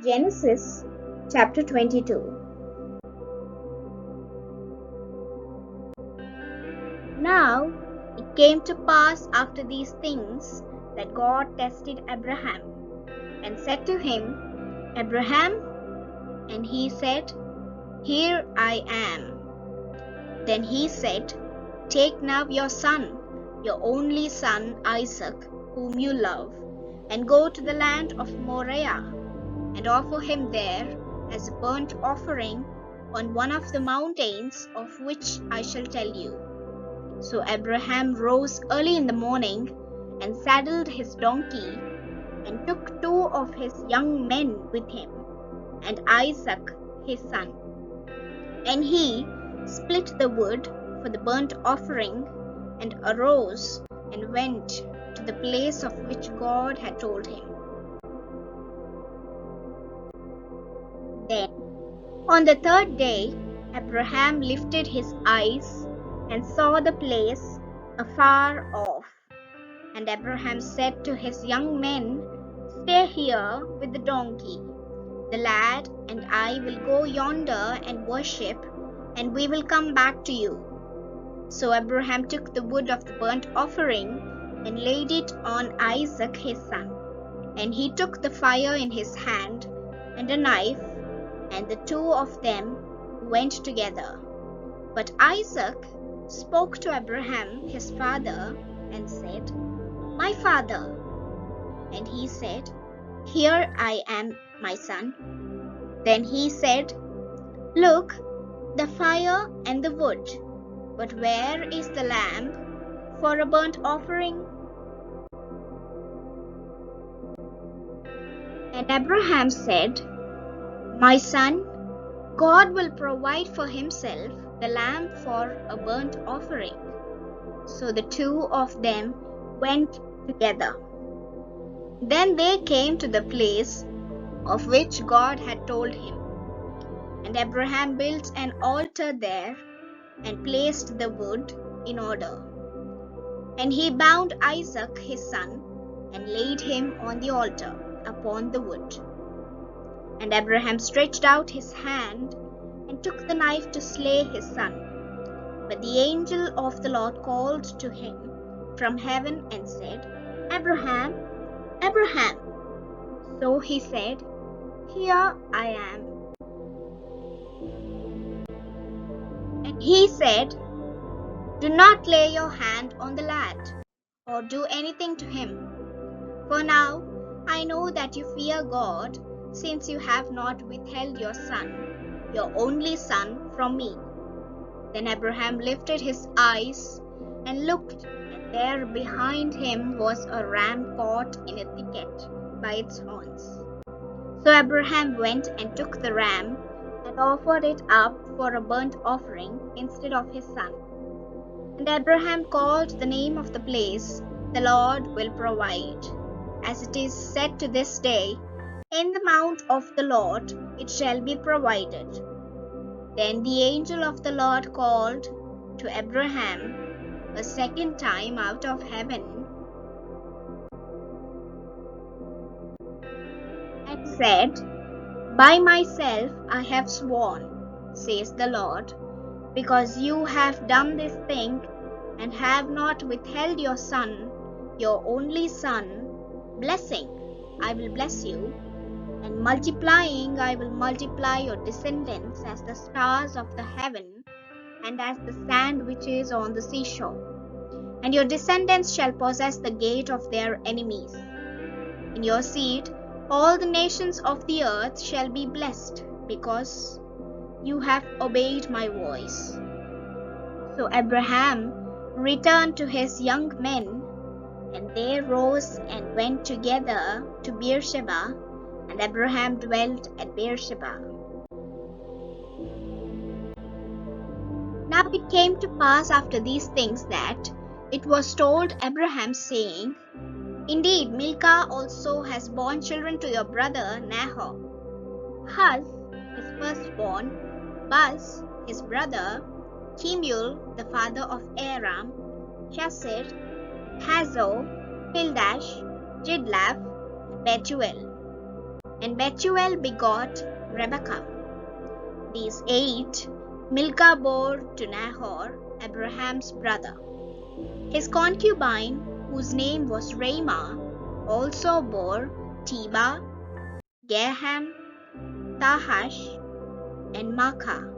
Genesis chapter 22. Now it came to pass after these things that God tested Abraham and said to him, Abraham, and he said, Here I am. Then he said, Take now your son, your only son Isaac, whom you love, and go to the land of Moriah, and offer him there as a burnt offering on one of the mountains of which I shall tell you. So Abraham rose early in the morning and saddled his donkey and took 2 of his young men with him and Isaac his son. And he split the wood for the burnt offering and arose and went to the place of which God had told him. Then on the 3rd day Abraham lifted his eyes and saw the place afar off. And Abraham said to his young men, Stay here with the donkey. The lad and I will go yonder and worship, and we will come back to you. So Abraham took the wood of the burnt offering and laid it on Isaac his son. And he took the fire in his hand and a knife, and the 2 of them went together. But Isaac spoke to Abraham his father and said, My father. And he said, Here I am, my son. Then he said, Look, the fire and the wood, but where is the lamb for a burnt offering? And Abraham said, My son, God will provide for himself the lamb for a burnt offering. So the 2 of them went together. Then they came to the place of which God had told him. And Abraham built an altar there and placed the wood in order. And he bound Isaac his son and laid him on the altar upon the wood. And Abraham stretched out his hand and took the knife to slay his son. But the angel of the Lord called to him from heaven and said, Abraham, Abraham. So he said, Here I am. And he said, Do not lay your hand on the lad, or do anything to him. For now I know that you fear God, since you have not withheld your son, your only son, from me. Then Abraham lifted his eyes and looked, and there behind him was a ram caught in a thicket by its horns. So Abraham went and took the ram and offered it up for a burnt offering instead of his son. And Abraham called the name of the place, The Lord will provide. As it is said to this day, In the mount of the Lord it shall be provided. Then the angel of the Lord called to Abraham a second time out of heaven and said, By myself I have sworn, says the Lord, because you have done this thing and have not withheld your son, your only son, blessing, I will bless you, and multiplying, I will multiply your descendants as the stars of the heaven and as the sand which is on the seashore. And your descendants shall possess the gate of their enemies. In your seed, all the nations of the earth shall be blessed, because you have obeyed my voice. So Abraham returned to his young men, and they rose and went together to Beersheba, and Abraham dwelt at Beersheba. Now it came to pass after these things that it was told Abraham, saying, Indeed, Milcah also has borne children to your brother Nahor. Huz, his firstborn, Buz, his brother, Kemuel, the father of Aram, Chesed, Hazo, Pildash, Jidlaph, and Bethuel. And Bethuel begot Rebekah. These 8 Milcah bore to Nahor, Abraham's brother. His concubine, whose name was Ramah, also bore Tebah, Gaham, Tahash, and Maacah.